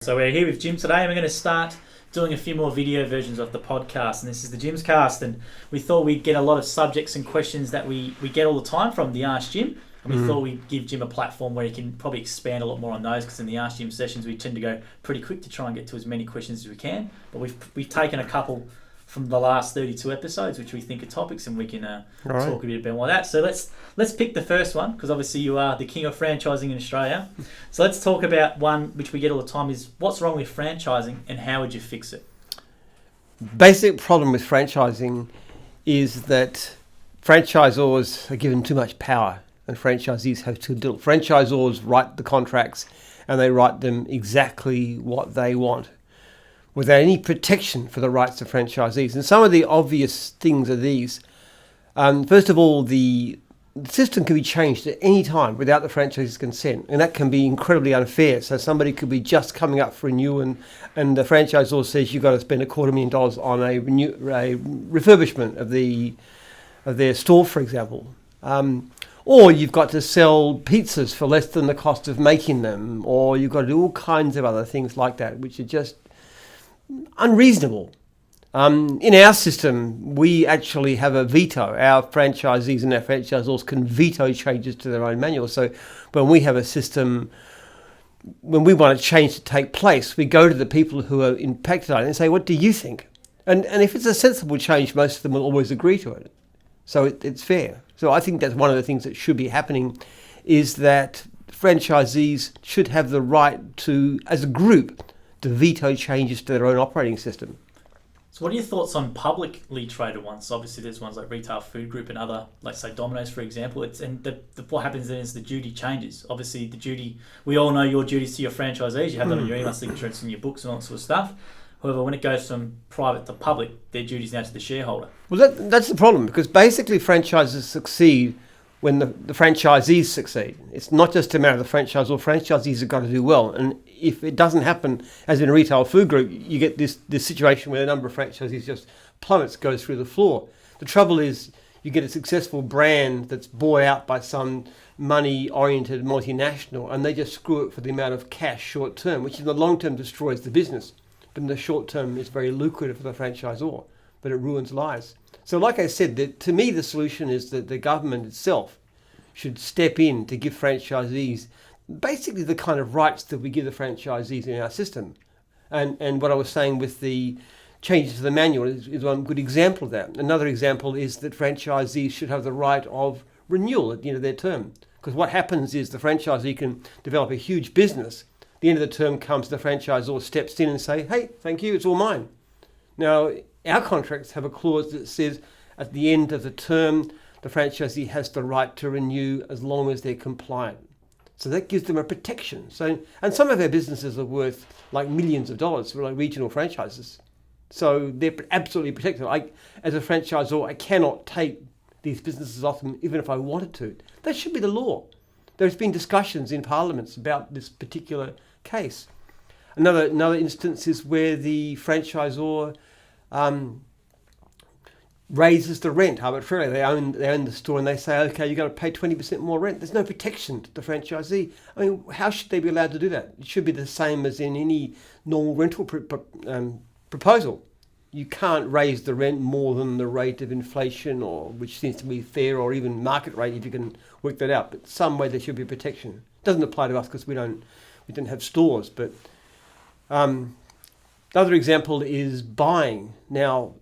So we're here with Jim today, and we're going to start doing a few more video versions of the podcast. And this is the Jim's Cast, and we thought we'd get a lot of subjects and questions that we get all the time from the Ask Jim. And we thought we'd give Jim a platform where he can probably expand a lot more on those, because in the Ask Jim sessions we tend to go pretty quick to try and get to as many questions as we can. But we've taken a couple from the last 32 episodes, which we think are topics, and we can talk a bit about that. So let's pick the first one, because obviously you are the king of franchising in Australia. So let's talk about one which we get all the time: is what's wrong with franchising, and how would you fix it? Basic problem with franchising is that franchisors are given too much power, and franchisees have too little. Franchisors write the contracts, and they write them exactly what they want, without any protection for the rights of franchisees. And some of the obvious things are these. First of all, the system can be changed at any time without the franchisee's consent, and that can be incredibly unfair. So somebody could be just coming up for renewal, and the franchisor says you've got to spend $250,000 on a refurbishment of their store, for example. Or you've got to sell pizzas for less than the cost of making them, or you've got to do all kinds of other things like that, which are just unreasonable. In our system, we actually have a veto. Our franchisees and our franchisors can veto changes to their own manual. So when we have a system, when we want a change to take place, we go to the people who are impacted on it and say, what do you think? And if it's a sensible change, most of them will always agree to it. So it's fair. So I think that's one of the things that should be happening, is that franchisees should have the right to, as a group, to veto changes to their own operating system. So what are your thoughts on publicly traded ones? Obviously there's ones like Retail Food Group and other, like say Domino's, for example. What happens then is the duty changes. Obviously the duty, we all know your duties to your franchisees. You have that on your email signature, it's in your books and all that sort of stuff. However, when it goes from private to public, their duties now to the shareholder. Well, that's the problem, because basically franchises succeed when the franchisees succeed. It's not just a matter of the franchisor. Franchisees have got to do well. And if it doesn't happen, as in a Retail Food Group, you get this situation where the number of franchisees just plummets, goes through the floor. The trouble is you get a successful brand that's bought out by some money-oriented multinational, and they just screw it for the amount of cash short term, which in the long term destroys the business. But in the short term, it's very lucrative for the franchisor, but it ruins lives. So like I said, to me, the solution is that the government itself should step in to give franchisees basically the kind of rights that we give the franchisees in our system. And what I was saying with the changes to the manual is one good example of that. Another example is that franchisees should have the right of renewal at the end of their term. Because what happens is the franchisee can develop a huge business. The end of the term comes, the franchisor steps in and say, hey, thank you, it's all mine. Now, our contracts have a clause that says at the end of the term, the franchisee has the right to renew as long as they're compliant. So that gives them a protection. So, and some of our businesses are worth like millions of dollars for like regional franchises. So they're absolutely protected. As a franchisor, I cannot take these businesses off them even if I wanted to. That should be the law. There's been discussions in parliaments about this particular case. Another instance is where the franchisor raises the rent arbitrarily. They own the store, and they say, okay, you've got to pay 20% more rent. There's no protection to the franchisee. I mean, how should they be allowed to do that? It should be the same as in any normal rental proposal. You can't raise the rent more than the rate of inflation, or which seems to be fair, or even market rate if you can work that out. But some way there should be protection. It doesn't apply to us because we don't have stores. But the other example is buying. Now,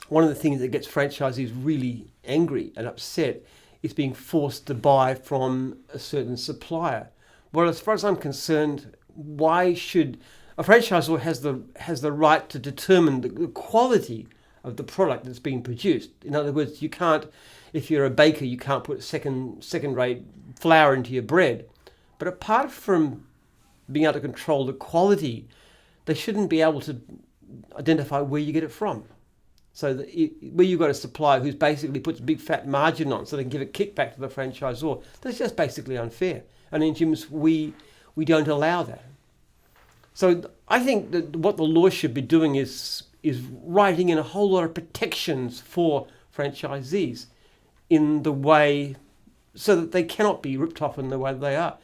one of the things that gets franchisees really angry and upset is being forced to buy from a certain supplier. Well, as far as I'm concerned, why should a franchisor has the right to determine the quality of the product that's being produced? In other words, you can't, if you're a baker, you can't put second-rate flour into your bread. But apart from being able to control the quality, they shouldn't be able to identify where you get it from. So where you've got a supplier who's basically puts a big fat margin on so they can give a kickback to the franchisor, that's just basically unfair. And in gyms, we don't allow that. So I think that what the law should be doing is writing in a whole lot of protections for franchisees in the way, so that they cannot be ripped off in the way they are.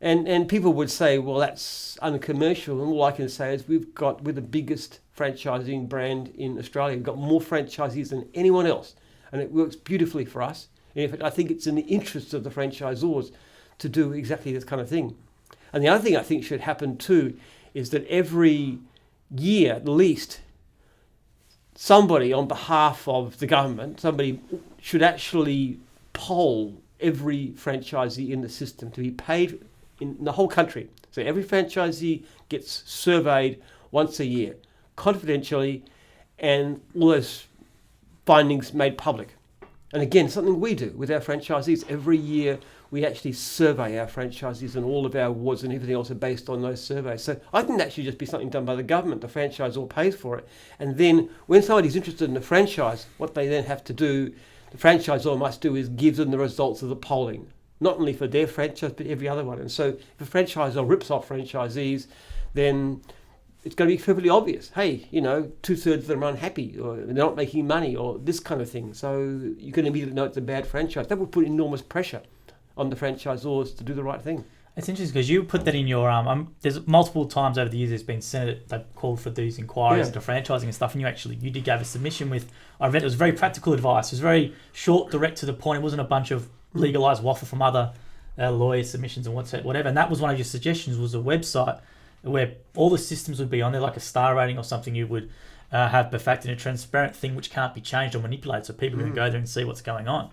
And people would say, well, that's uncommercial. And all I can say is we're the biggest franchising brand in Australia. We've got more franchisees than anyone else. And it works beautifully for us. And in fact, I think it's in the interests of the franchisors to do exactly this kind of thing. And the other thing I think should happen too is that every year at least, somebody on behalf of the government, somebody should actually poll every franchisee in the system to be paid in the whole country. So every franchisee gets surveyed once a year, confidentially, and all those findings made public. And again, something we do with our franchisees. Every year we actually survey our franchisees, and all of our awards and everything else are based on those surveys. So I think that should just be something done by the government. The franchisor pays for it. And then when somebody's interested in a franchise, what they then have to do, the franchisor must do, is give them the results of the polling, not only for their franchise, but every other one. And so if a franchisor rips off franchisees, then it's going to be perfectly obvious. Hey, 2/3 of them are unhappy, or they're not making money, or this kind of thing. So you can immediately know it's a bad franchise. That would put enormous pressure on the franchisors to do the right thing. It's interesting because you put that in your there's multiple times over the years there's been Senate they've called for these inquiries into franchising and stuff, and you did give a submission with, I read it was very practical advice. It was very short, direct to the point. It wasn't a bunch of legalised waffle from other lawyer submissions and whatever. And that was one of your suggestions, was a website where all the systems would be on there, like a star rating or something. You would have perfected a transparent thing which can't be changed or manipulated, so people can go there and see what's going on.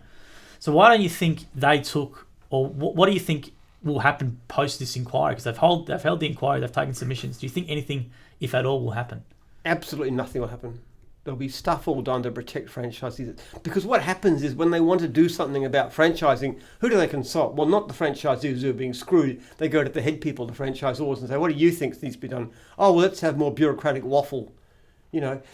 So why don't you think they took, or what do you think will happen post this inquiry? Because they've held the inquiry, they've taken submissions. Do you think anything, if at all, will happen? Absolutely nothing will happen. There'll be stuff all done to protect franchisees. Because what happens is when they want to do something about franchising, who do they consult? Well, not the franchisees who are being screwed. They go to the head people, the franchisors, and say, what do you think needs to be done? Oh, well, let's have more bureaucratic waffle.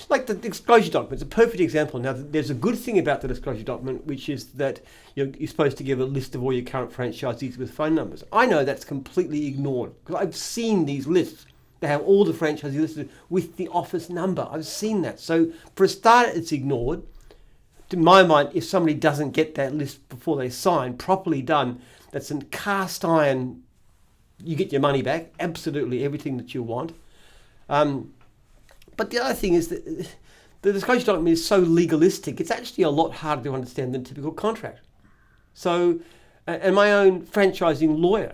Like the disclosure document. It's a perfect example. Now, there's a good thing about the disclosure document, which is that you're supposed to give a list of all your current franchisees with phone numbers. I know that's completely ignored because I've seen these lists. They have all the franchisees listed with the office number. I've seen that. So for a start, it's ignored. To my mind, if somebody doesn't get that list before they sign, properly done, that's in cast iron, you get your money back, absolutely everything that you want. But the other thing is that the disclosure document is so legalistic, it's actually a lot harder to understand than a typical contract. So, and my own franchising lawyer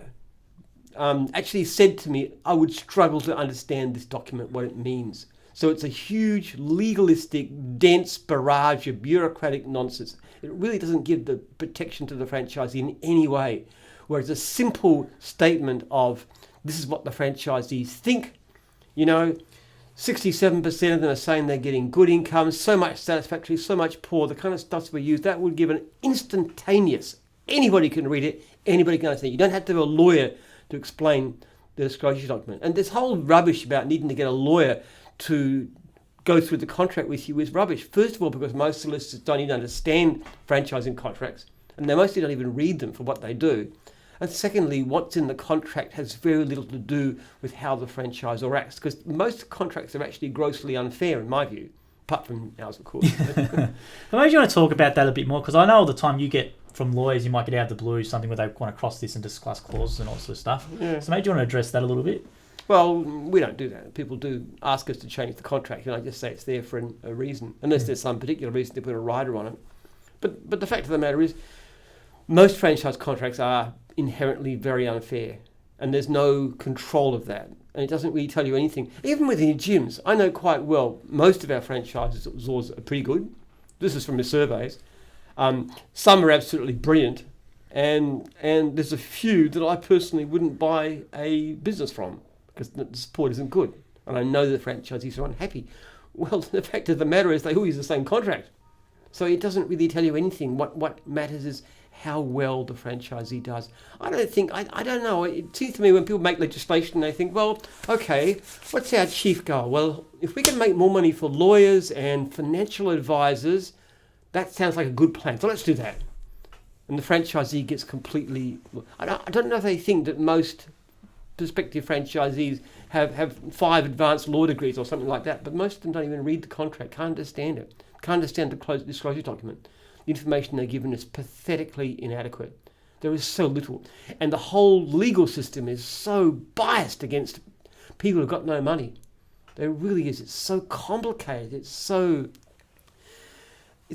actually said to me, I would struggle to understand this document, what it means. So it's a huge, legalistic, dense barrage of bureaucratic nonsense. It really doesn't give the protection to the franchisee in any way. Whereas a simple statement of, this is what the franchisees think, 67% of them are saying they're getting good income, so much satisfactory, so much poor, the kind of stuff we use, that would give an instantaneous, anybody can read it, anybody can understand it. You don't have to have a lawyer to explain the disclosure document. And this whole rubbish about needing to get a lawyer to go through the contract with you is rubbish. First of all, because most solicitors don't even understand franchising contracts, and they mostly don't even read them for what they do. And secondly, what's in the contract has very little to do with how the franchisor acts, because most contracts are actually grossly unfair, in my view, apart from ours, of course. But maybe you want to talk about that a bit more, because I know all the time you get from lawyers, you might get out of the blue something where they want to cross this and discuss clauses and all sorts of stuff. Yeah. So maybe you want to address that a little bit. Well, we don't do that. People do ask us to change the contract, and I just say it's there for a reason, unless there's some particular reason to put a rider on it. But the fact of the matter is, most franchise contracts are inherently very unfair, and there's no control of that, and it doesn't really tell you anything. Even within gyms, I know quite well most of our franchisors are pretty good. This is from the surveys. Some are absolutely brilliant, and there's a few that I personally wouldn't buy a business from because the support isn't good, and I know the franchisees are unhappy. Well, the fact of the matter is they all use the same contract, so it doesn't really tell you anything. What matters is how well the franchisee does. I don't know. It seems to me when people make legislation, they think, well, okay, what's our chief goal? Well, if we can make more money for lawyers and financial advisors, that sounds like a good plan. So let's do that. And the franchisee gets completely... I don't know if they think that most prospective franchisees have 5 advanced law degrees or something like that, but most of them don't even read the contract, can't understand it, can't understand the disclosure document. The information they're given is pathetically inadequate. There is so little. And the whole legal system is so biased against people who've got no money. There really is. It's so complicated. It's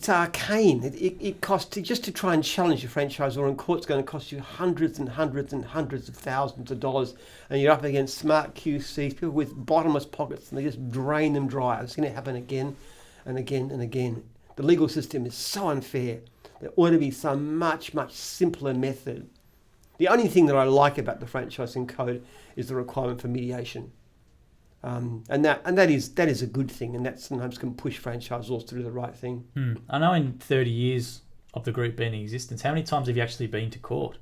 arcane. It costs, just to try and challenge a franchisor in court, it's going to cost you hundreds and hundreds and hundreds of thousands of dollars. And you're up against smart QCs, people with bottomless pockets, and they just drain them dry. It's going to happen again and again and again. The legal system is so unfair. There ought to be some much, much simpler method. The only thing that I like about the franchising code is the requirement for mediation. And that is a good thing, and that sometimes can push franchisors to do the right thing. I know in 30 years of the group being in existence, how many times have you actually been to court?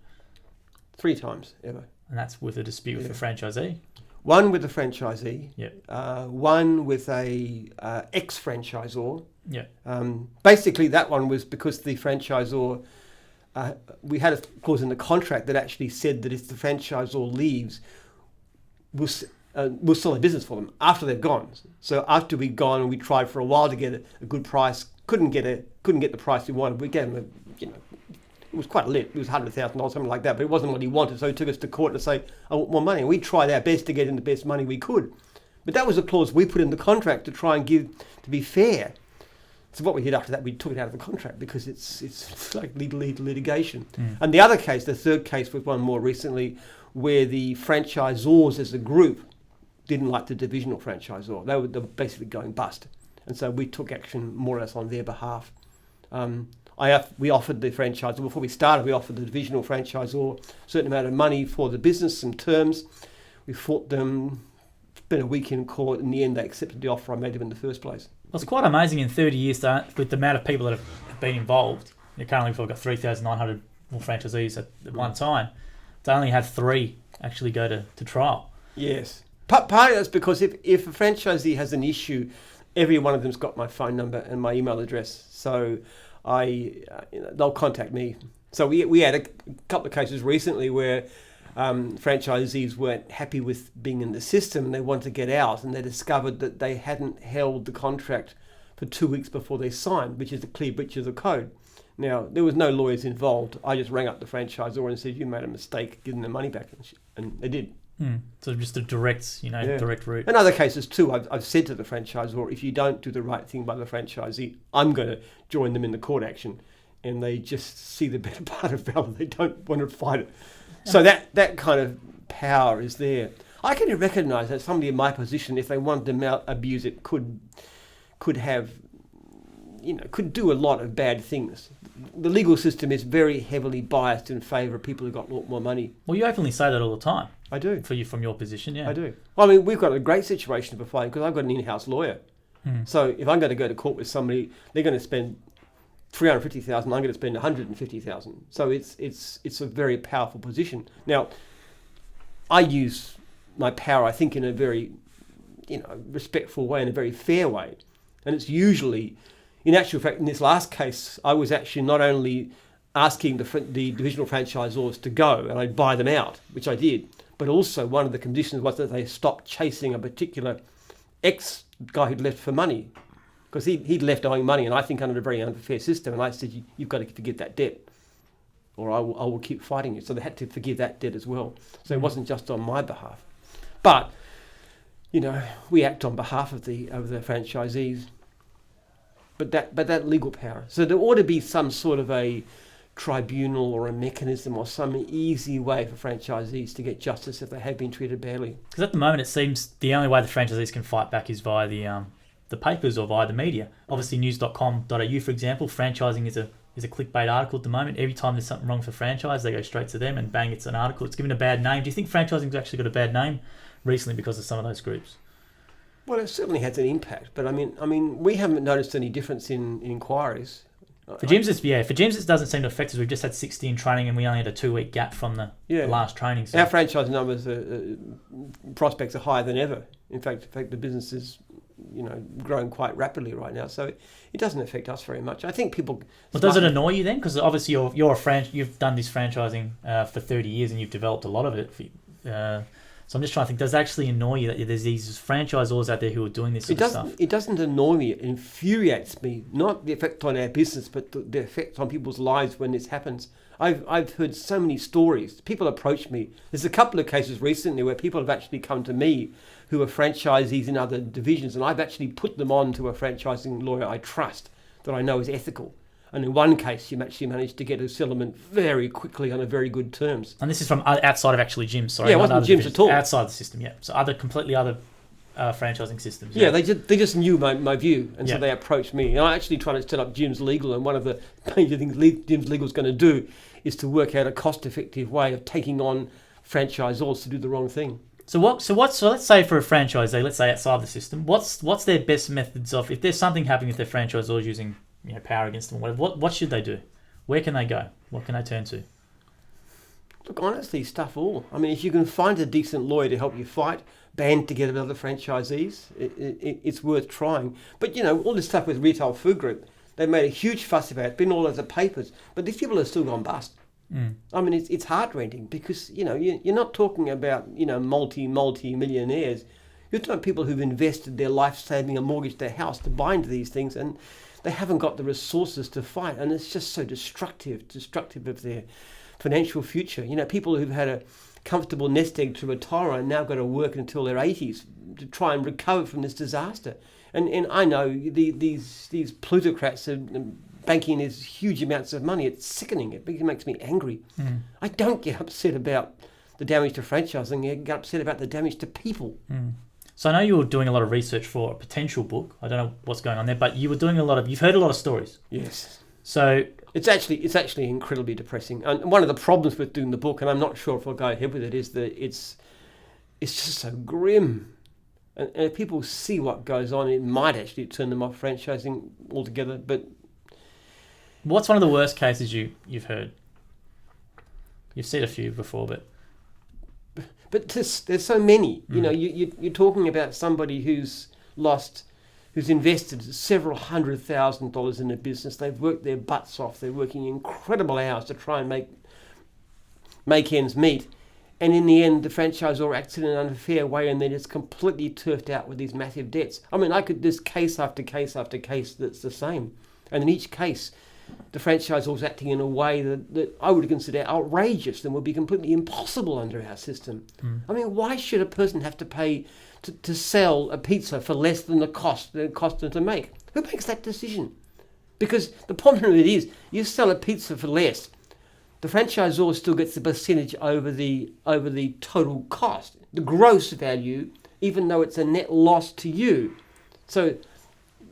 3 times ever. And that's with a dispute with a franchisee? One with the franchisee. Yeah. One with a ex-franchisor. Yeah. Basically, that one was because the franchisor, we had a clause in the contract that actually said that if the franchisor leaves, we'll sell the business for them after they've gone. So after we'd gone and we tried for a while to get a good price, couldn't get the price we wanted. We gave him it was quite a lit. It was $100,000, something like that, but it wasn't what he wanted. So he took us to court to say, I want more money. And we tried our best to get him the best money we could. But that was a clause we put in the contract to try and to be fair. So what we did after that, we took it out of the contract because it's like legal litigation. And the other case, the third case, was one more recently where the franchisors as a group didn't like the divisional franchisor. They were basically going bust. And so we took action more or less on their behalf. We offered the franchisor, before we started, we offered the divisional franchisor a certain amount of money for the business, some terms. We fought them, spent a week in court. In the end, they accepted the offer I made them in the first place. Well, it's quite amazing in 30 years that with the amount of people that have been involved. Currently we've got 3,900 more franchisees at one time. They only had 3 actually go to trial. Yes. Part of that's because if a franchisee has an issue, every one of them's got my phone number and my email address. So they'll contact me. So we had a couple of cases recently where franchisees weren't happy with being in the system and they wanted to get out, and they discovered that they hadn't held the contract for 2 weeks before they signed, which is a clear breach of the code. Now, there was no lawyers involved. I just rang up the franchisor and said, you made a mistake, give them their money back. And they did. So just a direct route. In other cases too, I've said to the franchisor, if you don't do the right thing by the franchisee, I'm going to join them in the court action. And they just see the better part of valor. They don't want to fight it. So that kind of power is there. I can recognise that somebody in my position, if they wanted to abuse it, could have, could do a lot of bad things. The legal system is very heavily biased in favour of people who've got a lot more money. Well, you openly say that all the time. I do. For you, from your position, yeah. I do. I mean, we've got a great situation for fighting because I've got an in-house lawyer. So if I'm going to go to court with somebody, they're going to spend $350,000. I'm going to spend $150,000. So it's a very powerful position. Now, I use my power, I think, in a very, respectful way, in a very fair way, and it's usually. In actual fact, in this last case, I was actually not only asking the divisional franchisors to go and I'd buy them out, which I did, but also one of the conditions was that they stopped chasing a particular ex-guy who'd left for money, because he'd left owing money, and I think under a very unfair system, and I said, you've got to forgive that debt, or I will keep fighting you. So they had to forgive that debt as well. So it wasn't just on my behalf. But, we act on behalf of the franchisees. But that legal power. So there ought to be some sort of a tribunal or a mechanism or some easy way for franchisees to get justice if they have been treated badly. Because at the moment it seems the only way the franchisees can fight back is via the papers or via the media. Obviously news.com.au, for example, franchising is a clickbait article at the moment. Every time there's something wrong for franchise, they go straight to them and bang, it's an article. It's given a bad name. Do you think franchising's actually got a bad name recently because of some of those groups? Well, it certainly has an impact, but I mean, we haven't noticed any difference in inquiries. For gyms, it doesn't seem to affect us. We've just had 60 in training, and we only had a 2-week gap from the last training. So. Our franchise numbers, prospects are higher than ever. In fact, the business is, growing quite rapidly right now. So it doesn't affect us very much. I think people. Well, does it annoy you then? Because obviously you've done this franchising for 30 years, and you've developed a lot of it. So I'm just trying to think, does it actually annoy you that there's these franchisors out there who are doing this sort of stuff? It doesn't annoy me. It infuriates me. Not the effect on our business, but the effect on people's lives when this happens. I've heard so many stories. People approach me. There's a couple of cases recently where people have actually come to me who are franchisees in other divisions, and I've actually put them on to a franchising lawyer I trust, that I know is ethical. And in one case, you actually managed to get a settlement very quickly on a very good terms. And this is from outside of actually gyms, sorry. Yeah, it wasn't gyms at all. Outside the system, yeah. So completely other franchising systems. Yeah, they just knew my view, and so Yeah. they approached me. And I actually tried to set up Gyms Legal, and one of the major things Gyms Legal is going to do is to work out a cost-effective way of taking on franchisors to do the wrong thing. So let's say for a franchisee, let's say outside the system, what's their best methods of, if there's something happening with their franchisors using power against them, whatever, what should they do? Where can they go? What can they turn to? Look, honestly, stuff all. I mean, if you can find a decent lawyer to help you fight, band together with other franchisees, it's worth trying. But, all this stuff with Retail Food Group, they made a huge fuss about it, been all over the papers, but these people have still gone bust. I mean, it's heart-rending because, you're not talking about, multi-millionaires. You're talking about people who've invested their life saving and mortgaged their house to buy into these things, and they haven't got the resources to fight, and it's just so destructive of their financial future. People who've had a comfortable nest egg to retire on now got to work until their 80s to try and recover from this disaster. And I know these plutocrats are banking these huge amounts of money. It's sickening. It makes me angry. I don't get upset about the damage to franchising. I get upset about the damage to people. So I know you were doing a lot of research for a potential book. I don't know what's going on there, but you've heard a lot of stories. Yes. So it's actually incredibly depressing. And one of the problems with doing the book, and I'm not sure if I'll go ahead with it, is that it's just so grim. And if people see what goes on, it might actually turn them off franchising altogether. But what's one of the worst cases you've heard? You've seen a few before, but there's so many. You're talking about somebody who's invested several $100,000 in a business. They've worked their butts off. They're working incredible hours to try and make ends meet. And in the end, the franchisor acts in an unfair way, and then it's completely turfed out with these massive debts. I mean, there's case after case after case that's the same. And in each case, the franchisor's acting in a way that I would consider outrageous and would be completely impossible under our system. I mean, why should a person have to pay to sell a pizza for less than the cost them to make? Who makes that decision? Because the problem of it is, you sell a pizza for less, the franchisor still gets the percentage over the total cost, the gross value, even though it's a net loss to you. So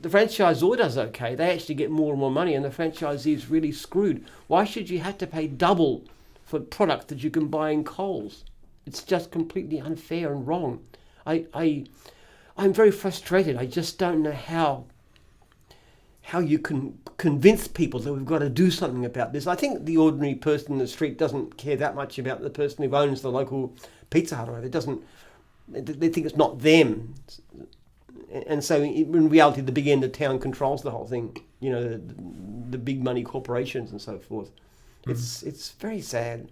the franchisor does okay. They actually get more and more money, and the franchisee is really screwed. Why should you have to pay double for product that you can buy in Coles? It's just completely unfair and wrong. I'm very frustrated. I just don't know how you can convince people that we've got to do something about this. I think the ordinary person in the street doesn't care that much about the person who owns the local Pizza Hut. They think it's not them. And so in reality, the big end of town controls the whole thing. The big money corporations and so forth. It's very sad.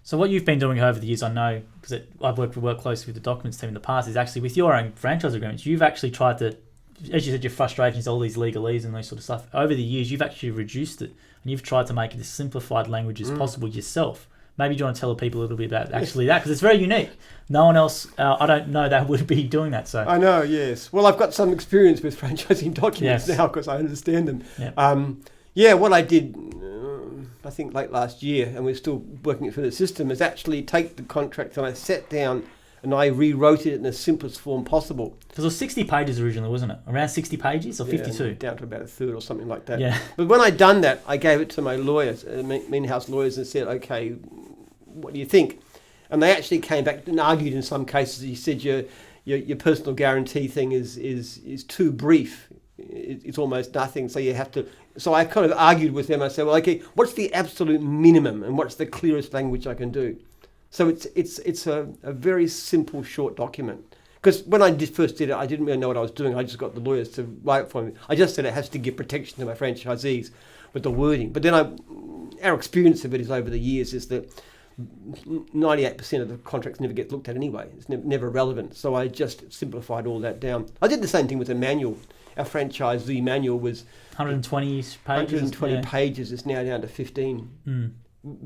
So what you've been doing over the years, I know, because I've worked closely with the documents team in the past, is actually with your own franchise agreements, you've actually tried to, as you said, your frustrations, all these legalese and those sort of stuff, over the years, you've actually reduced it, and you've tried to make it as simplified language as possible yourself. Maybe you want to tell the people a little bit about actually that, because it's very unique. No one else, I don't know, that would be doing that. So I know, yes. Well, I've got some experience with franchising documents now because I understand them. Yeah. What I did, I think late last year, and we're still working it through the system, is actually take the contract and I sat down and I rewrote it in the simplest form possible. Because it was 60 pages originally, wasn't it? Around 60 pages or 52? Down to about a third or something like that. Yeah. But when I'd done that, I gave it to my lawyers, in-house lawyers, and said, okay, what do you think? And they actually came back and argued in some cases. He said your personal guarantee thing is too brief. It's almost nothing. So you have to. So I kind of argued with them. I said, well, okay, what's the absolute minimum and what's the clearest language I can do? So it's a very simple, short document. Because when I first did it, I didn't really know what I was doing. I just got the lawyers to write it for me. I just said it has to give protection to my franchisees with the wording. But then our experience of it is over the years is that 98% of the contracts never get looked at anyway. It's never relevant. So I just simplified all that down. I did the same thing with the manual. Our franchisee manual was 120 pages. 120 pages. It's now down to 15.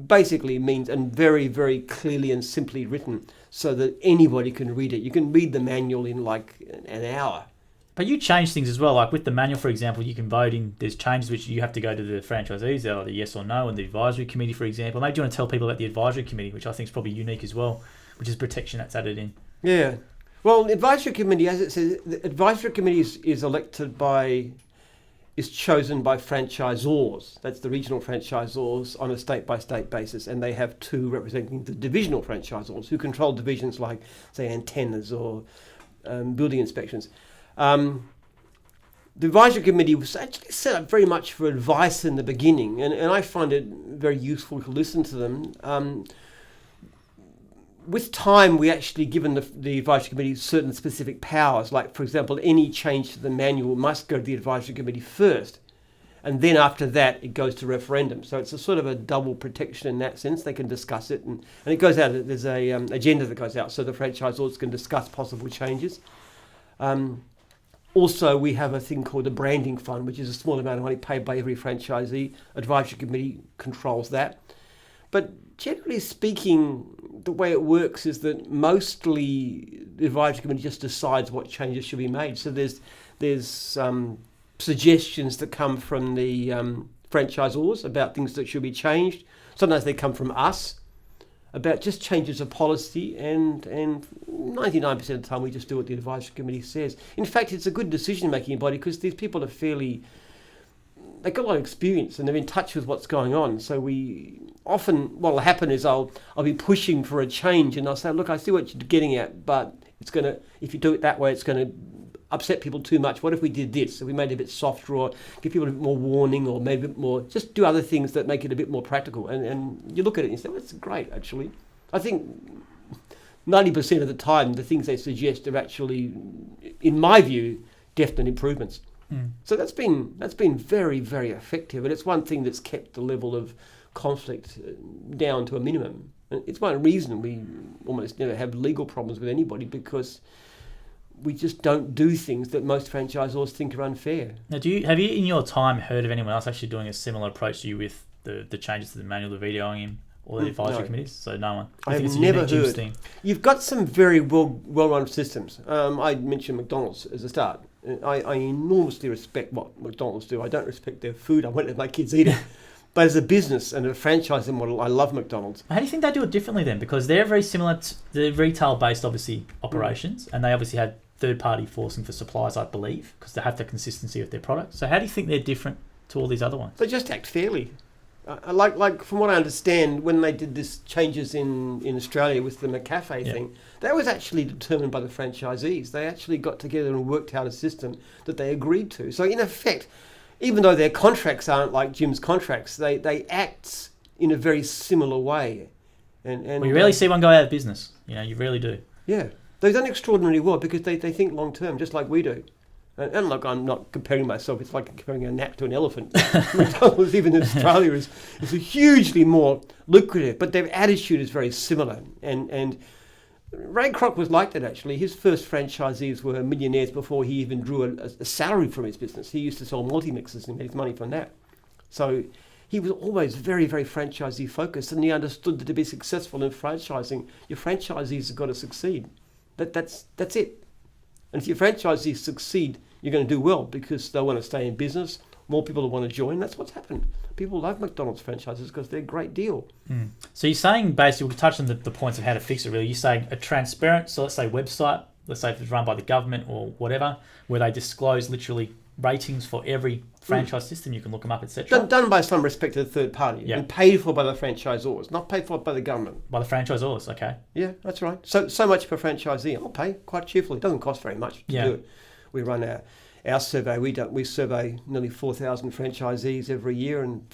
basically means, and very, very clearly and simply written so that anybody can read it. You can read the manual in like an hour. But you change things as well. Like with the manual, for example, you can vote in. There's changes which you have to go to the franchisees, either yes or no, and the advisory committee, for example. Maybe you want to tell people about the advisory committee, which I think is probably unique as well, which is protection that's added in. Yeah. Well, the advisory committee, as it says, the advisory committee is chosen by franchisors. That's the regional franchisors on a state-by-state basis, and they have two representing the divisional franchisors who control divisions like, say, antennas or building inspections. The advisory committee was actually set up very much for advice in the beginning, and I find it very useful to listen to them. With time, we actually given the advisory committee certain specific powers, like, for example, any change to the manual must go to the advisory committee first, and then after that, it goes to referendum. So it's a sort of a double protection in that sense. They can discuss it, and it goes out. There's a agenda that goes out, so the franchisors can discuss possible changes. Also, we have a thing called a branding fund, which is a small amount of money paid by every franchisee. Advisory committee controls that. But generally speaking, the way it works is that mostly the advisory committee just decides what changes should be made. So there's suggestions that come from the franchisors about things that should be changed. Sometimes they come from us about just changes of policy, and 99% of the time we just do what the advisory committee says. In fact, it's a good decision-making body because these people are they've got a lot of experience and they're in touch with what's going on. So we often, what will happen is I'll be pushing for a change, and I'll say, look, I see what you're getting at, but if you do it that way, it's going to upset people too much. What if we did this? So we made it a bit softer, or give people a bit more warning, or maybe a bit more, just do other things that make it a bit more practical. And you look at it and you say, well, that's great, actually. I think 90% of the time, the things they suggest are actually, in my view, definite improvements. So that's been very, very effective, and it's one thing that's kept the level of conflict down to a minimum. And it's one reason we almost never have legal problems with anybody, because we just don't do things that most franchisors think are unfair. Now, have you in your time heard of anyone else actually doing a similar approach to you with the changes to the manual, the videoing him, or the advisory committees? So no one. I have never heard. You've got some very well-run systems. I mentioned McDonald's as a start. I enormously respect what McDonald's do. I don't respect their food. I won't let my kids eat it. But as a business and a franchising model, I love McDonald's. How do you think they do it differently then? Because they're very similar to the retail-based, obviously, operations, and they obviously had third-party forcing for suppliers, I believe, because they have the consistency of their product. So how do you think they're different to all these other ones? They just act fairly. Like from what I understand, when they did this changes in Australia with the McCafe thing, that was actually determined by the franchisees. They actually got together and worked out a system that they agreed to. So in effect, even though their contracts aren't like Jim's contracts, they act in a very similar way. And well, you rarely see one go out of business. You really do. Yeah, they've done extraordinarily well because they think long term, just like we do. And look, I'm not comparing myself. It's like comparing a gnat to an elephant. McDonald's, even in Australia, is hugely more lucrative, but their attitude is very similar. And Ray Kroc was like that, actually. His first franchisees were millionaires before he even drew a salary from his business. He used to sell multi-mixers and made his money from that. So he was always very, very franchisee focused, and he understood that to be successful in franchising, your franchisees have got to succeed. That's it. And if your franchisees succeed, you're going to do well because they want to stay in business. More people will want to join. That's what's happened. People love McDonald's franchises because they're a great deal. So you're saying, basically, we'll touch on the points of how to fix it, really. You're saying a transparent, so let's say website, let's say if it's run by the government or whatever, where they disclose literally ratings for every franchise system, you can look them up, etc. Done by some respected third party and paid for by the franchisors, not paid for by the government. By the franchisors, okay. Yeah, that's right. So much per franchisee. I'll pay quite cheerfully. It doesn't cost very much to do it. We run our survey. We survey nearly 4,000 franchisees every year, and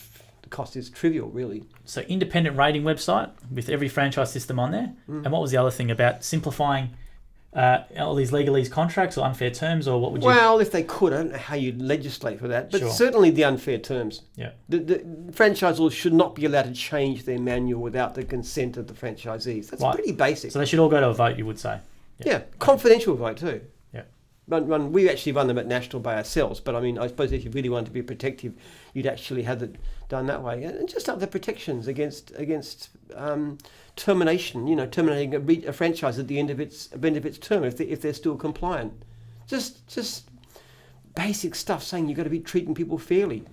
the cost is trivial, really. So independent rating website with every franchise system on there. And what was the other thing about simplifying all these legalese contracts or unfair terms, or what would you... Well, if they could, I don't know how you'd legislate for that, but certainly the unfair terms. Yeah. The franchisors should not be allowed to change their manual without the consent of the franchisees. That's pretty basic. So they should all go to a vote, you would say? Yeah, confidential vote too. Yeah. we actually run them at National by ourselves. But I mean, I suppose if you really wanted to be protective, you'd actually have it done that way. And just other protections against termination. Terminating a franchise at the end of its term if they're still compliant. Just basic stuff saying you've got to be treating people fairly.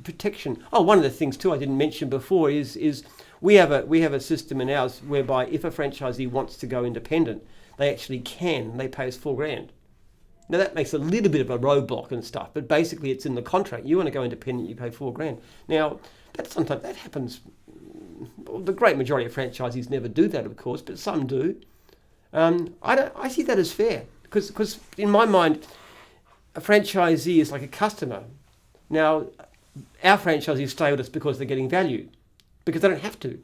Protection. Oh, one of the things too I didn't mention before is we have a system in ours whereby if a franchisee wants to go independent, they actually can. They pay us $4,000. Now that makes a little bit of a roadblock and stuff, but basically it's in the contract. You want to go independent, you pay $4,000. Now sometimes that happens. The great majority of franchisees never do that, of course, but some do. I see that as fair because in my mind, a franchisee is like a customer. Now, our franchisees stay with us because they're getting value, because they don't have to.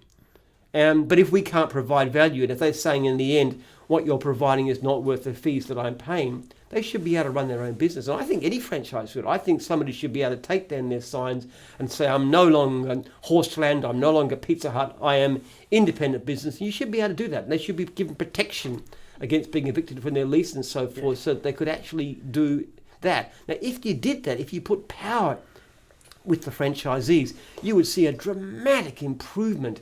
But if we can't provide value, and if they're saying in the end, what you're providing is not worth the fees that I'm paying, they should be able to run their own business. And I think any franchise should. I think somebody should be able to take down their signs and say, I'm no longer Horseland, I'm no longer Pizza Hut, I am independent business. You should be able to do that. And they should be given protection against being evicted from their lease and so forth, so that they could actually do that. Now, if you did that, if you put power with the franchisees, you would see a dramatic improvement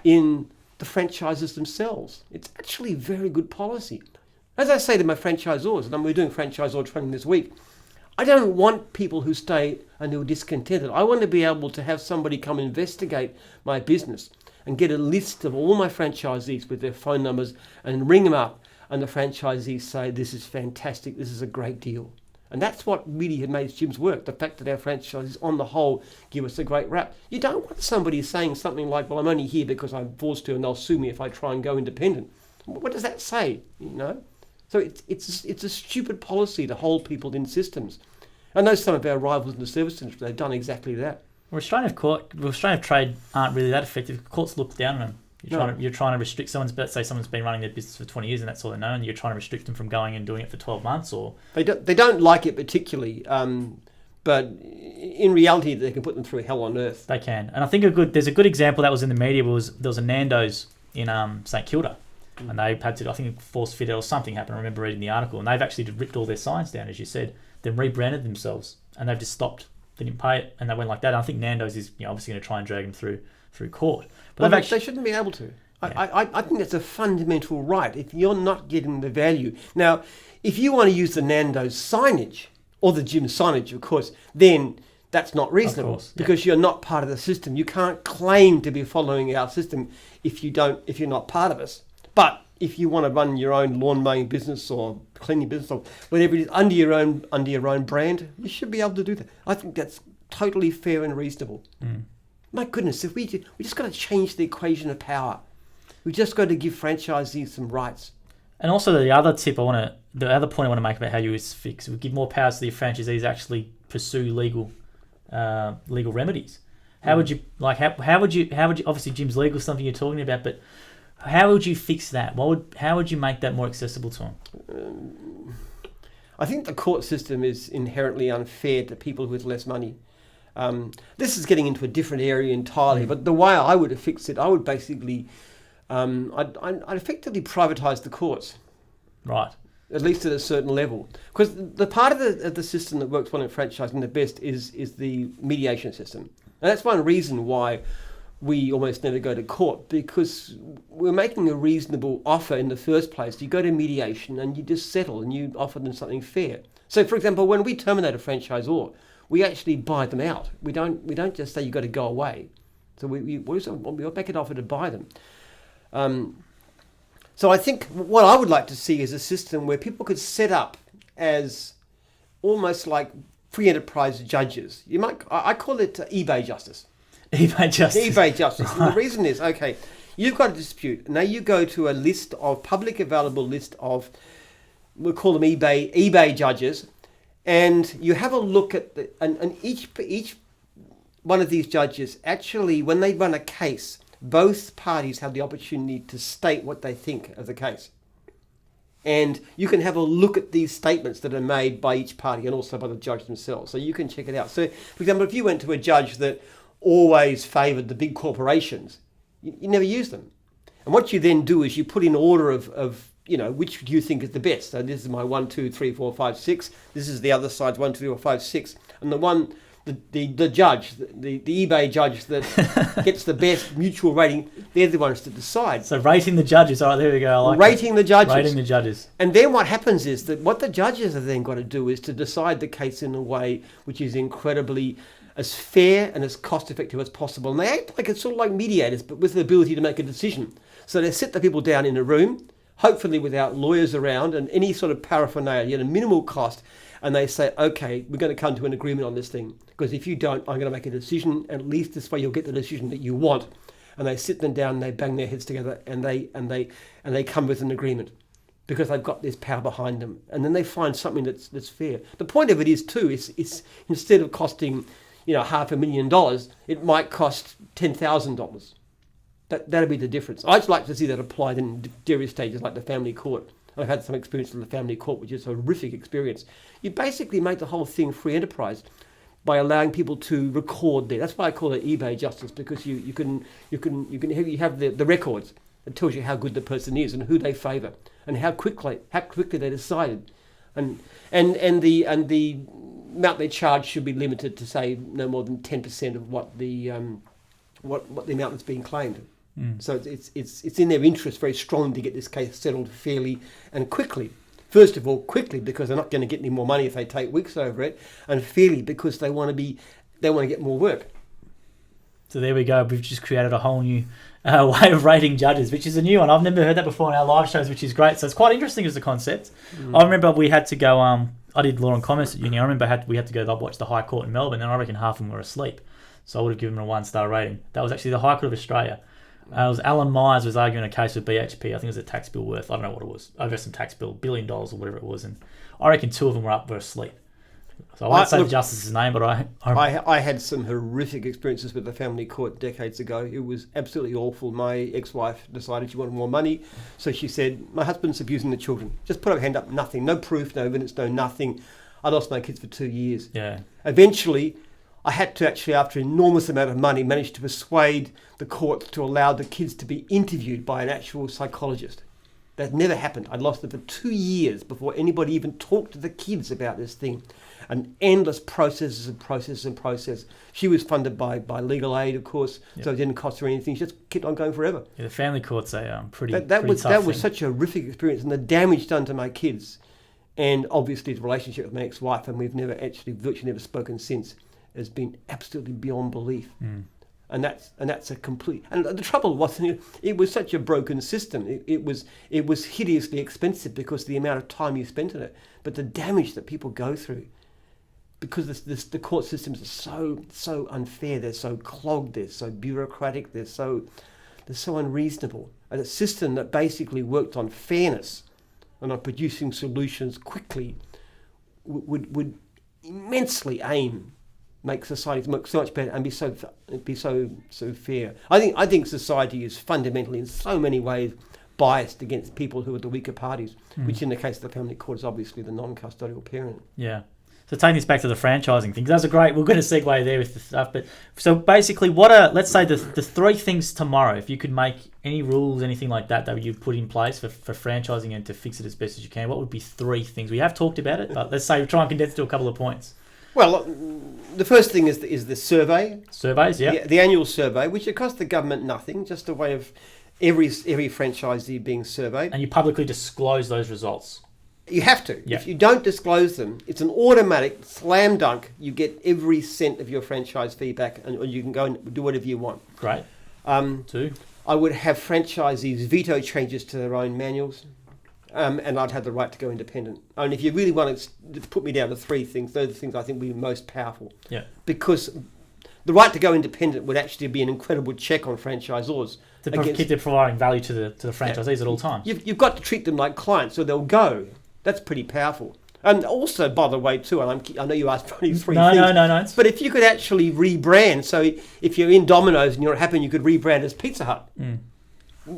in the franchises themselves. It's actually very good policy. As I say to my franchisors, and we're doing franchisor training this week, I don't want people who stay and who are discontented. I want to be able to have somebody come investigate my business and get a list of all my franchisees with their phone numbers and ring them up, and the franchisees say, this is fantastic, this is a great deal. And that's what really had made gyms work, the fact that our franchises on the whole give us a great rap. You don't want somebody saying something like, well, I'm only here because I'm forced to and they'll sue me if I try and go independent. What does that say? So it's a stupid policy to hold people in systems. I know some of our rivals in the service industry, they've done exactly that. Restraint of trade aren't really that effective. Courts look down on them. You're trying to restrict say someone's been running their business for 20 years and that's all they know, and you're trying to restrict them from going and doing it for 12 months, or they don't like it particularly, but in reality they can put them through hell on earth. They can, and I think there's a good example that was in the media there was a Nando's in St Kilda, and they had to, I think, force fit it or something happened. I remember reading the article, and they've actually ripped all their signs down, as you said, then rebranded themselves, and they've just stopped. They didn't pay it, and they went like that. And I think Nando's is obviously going to try and drag them through court. But they shouldn't be able to. Yeah. I think that's a fundamental right if you're not getting the value. Now, if you want to use the Nando's signage, or the gym signage, of course, then that's not reasonable, of course, because you're not part of the system. You can't claim to be following our system if you're not part of us. But if you want to run your own lawn mowing business or cleaning business or whatever it is under your own brand, you should be able to do that. I think that's totally fair and reasonable. My goodness, if we just got to change the equation of power. We just got to give franchisees some rights. And also the other point I want to make about how you fix, we give more powers to the franchisees to actually pursue legal remedies. How would you obviously gym's legal, something you're talking about, but how would you fix that? How would you make that more accessible to them? I think the court system is inherently unfair to people with less money. This is getting into a different area entirely, but the way I would fix it, I would basically, I'd effectively privatise the courts. Right. At least at a certain level. Because the part of the system that works well in franchising the best is the mediation system. And that's one reason why we almost never go to court, because we're making a reasonable offer in the first place. You go to mediation and you just settle and you offer them something fair. So, for example, when we terminate a franchisor, we actually buy them out. We don't just say you've got to go away. So we make an offer to buy them. So I think what I would like to see is a system where people could set up as almost like free enterprise judges. I call it eBay justice. eBay justice. eBay justice. And the reason is, okay, you've got a dispute. Now you go to a list of public available list of, we'll call them eBay judges, and you have a look at and each one of these judges actually, when they run a case, both parties have the opportunity to state what they think of the case. And you can have a look at these statements that are made by each party and also by the judge themselves. So you can check it out. So, for example, if you went to a judge that always favoured the big corporations, you never use them. And what you then do is you put in order of which do you think is the best? So this is my 1, 2, 3, 4, 5, 6. This is the other side's 1, 2, 3, 4, 5, 6. And the judge, the eBay judge that gets the best mutual rating, they're the ones to decide. So rating the judges. All right, there we go. I like rating the judges. Rating the judges. And then what happens is that what the judges have then got to do is to decide the case in a way which is incredibly as fair and as cost effective as possible. And they act like it's sort of like mediators, but with the ability to make a decision. So they sit the people down in a room, hopefully without lawyers around and any sort of paraphernalia at a minimal cost. And they say, okay, we're going to come to an agreement on this thing. Because if you don't, I'm going to make a decision. At least this way you'll get the decision that you want. And they sit them down and they bang their heads together and they come with an agreement. Because they've got this power behind them. And then they find something that's fair. The point of it is too, is instead of costing, $500,000, it might cost $10,000. That'd be the difference. I'd like to see that applied in various stages like the family court. I've had some experience in the family court, which is a horrific experience. You basically make the whole thing free enterprise by allowing people to record there. That's why I call it eBay justice, because you have the records. It tells you how good the person is and who they favour and how quickly they decided, and the amount they charge should be limited to say no more than 10% of what the amount that's being claimed. So it's in their interest very strongly to get this case settled fairly and quickly. First of all, quickly, because they're not going to get any more money if they take weeks over it, and fairly because they want to get more work. So there we go. We've just created a whole new way of rating judges, which is a new one. I've never heard that before in our live shows, which is great. So it's quite interesting as a concept. I remember we had to go. I did law and commerce at uni. I remember we had to go watch the High Court in Melbourne, and I reckon half of them were asleep. So I would have given them a 1-star rating. That was actually the High Court of Australia. It was Alan Myers was arguing a case with BHP. I think it was a tax bill worth, I don't know what it was, over some tax bill, $1 billion or whatever it was. And I reckon 2 of them were asleep. So I won't say the justice's name, but I had some horrific experiences with the family court decades ago. It was absolutely awful. My ex-wife decided she wanted more money. So she said, my husband's abusing the children. Just put her hand up, nothing. No proof, no evidence, no nothing. I lost my kids for 2 years. Yeah. Eventually, I had to actually, after an enormous amount of money, manage to persuade the court to allow the kids to be interviewed by an actual psychologist. That never happened. I lost them for 2 years before anybody even talked to the kids about this thing. And endless processes and processes and processes. She was funded by legal aid, of course, so it didn't cost her anything. She just kept on going forever. Yeah, the family court's a pretty that was such a horrific experience, and the damage done to my kids, and obviously the relationship with my ex-wife, and we've virtually never spoken since, has been absolutely beyond belief. And that's a complete. And the trouble was, it was such a broken system. It was hideously expensive because of the amount of time you spent in it, but the damage that people go through, because the court systems are so unfair. They're so clogged. They're so bureaucratic. They're so unreasonable. And a system that basically worked on fairness and on producing solutions quickly would immensely make society look so much better and be so fair. I think society is fundamentally, in so many ways, biased against people who are the weaker parties, which in the case of the family court is obviously the non-custodial parent. Yeah. So taking this back to the franchising thing, that's a great. We're going to segue there with the stuff, but so basically, let's say the 3 things tomorrow, if you could make any rules, anything like that you'd put in place for franchising and to fix it as best as you can, what would be 3 things? We have talked about it, but let's say we try and condense it to a couple of points. Well, the first thing is the survey. Surveys, yeah. The annual survey, which it costs the government nothing, just a way of every franchisee being surveyed. And you publicly disclose those results. You have to. Yeah. If you don't disclose them, it's an automatic slam dunk. You get every cent of your franchise fee back, and you can go and do whatever you want. Great. 2. I would have franchisees veto changes to their own manuals, and I'd have the right to go independent. And if you really want to put me down to 3 things, those are the things I think would be most powerful. Yeah. Because the right to go independent would actually be an incredible check on franchisors. To keep providing value to the franchisees at all times. You've got to treat them like clients, so they'll go. That's pretty powerful. And also, by the way, too, and I know you asked for 3 things. No. But if you could actually rebrand, so if you're in Domino's and you're happy, you could rebrand as Pizza Hut.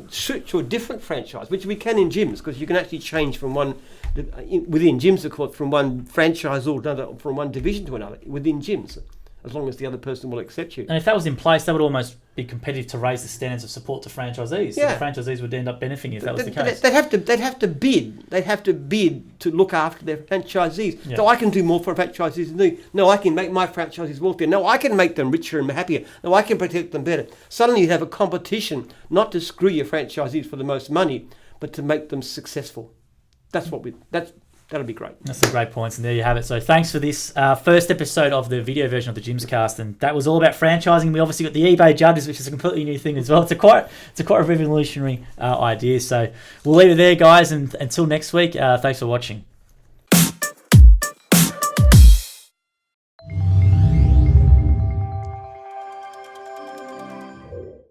Switch to a different franchise, which we can in gyms, because you can actually change from within gyms, of course, from one franchise or another, from one division to another within gyms. as long as the other person will accept you. And if that was in place, that would almost be competitive to raise the standards of support to franchisees. Yeah. So the franchisees would end up benefiting if that was the case. They'd have to bid. They'd have to bid to look after their franchisees. Yeah. So I can do more for franchisees than you. No, I can make my franchisees wealthier. No, I can make them richer and happier. No, I can protect them better. Suddenly you have a competition, not to screw your franchisees for the most money, but to make them successful. That'll be great. That's a great point, and there you have it. So thanks for this first episode of the video version of the Jim's Cast, and that was all about franchising. We obviously got the eBay judges, which is a completely new thing as well. It's a quite a revolutionary idea. So we'll leave it there, guys, and until next week, thanks for watching.